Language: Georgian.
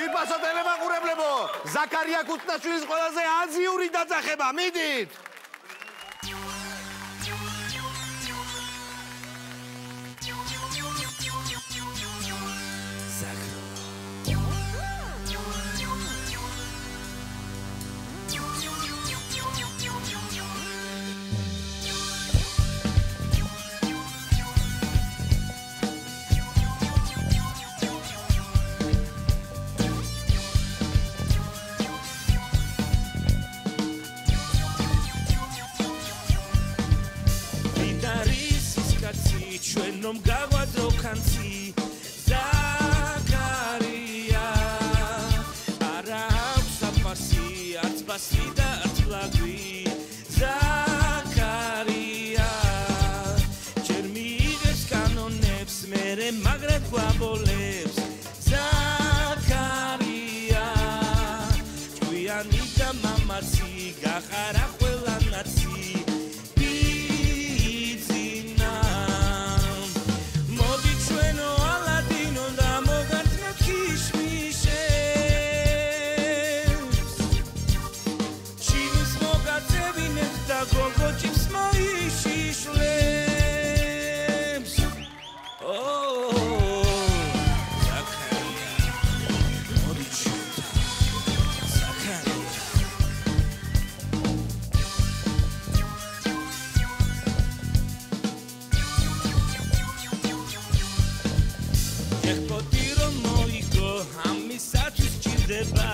მოგიფასო ტელემაყურებლებო, ზაქარია ქუთნაშვილის ყველაზე აზიური დაძახება, მიდით! ჩვენომ გავადო კანცი ზაქარია არა აქვს საფარსი არც ბასი და არც ლაგვი ზაქარია ჯერ მიიღებს კანონებს მერე მაგრად გვაბოლებს ზაქარია ჭკვიანი და მამაცი გახარა ყველანაცი Ეხ პოტირო მოიგო ამისათვის ჭირდება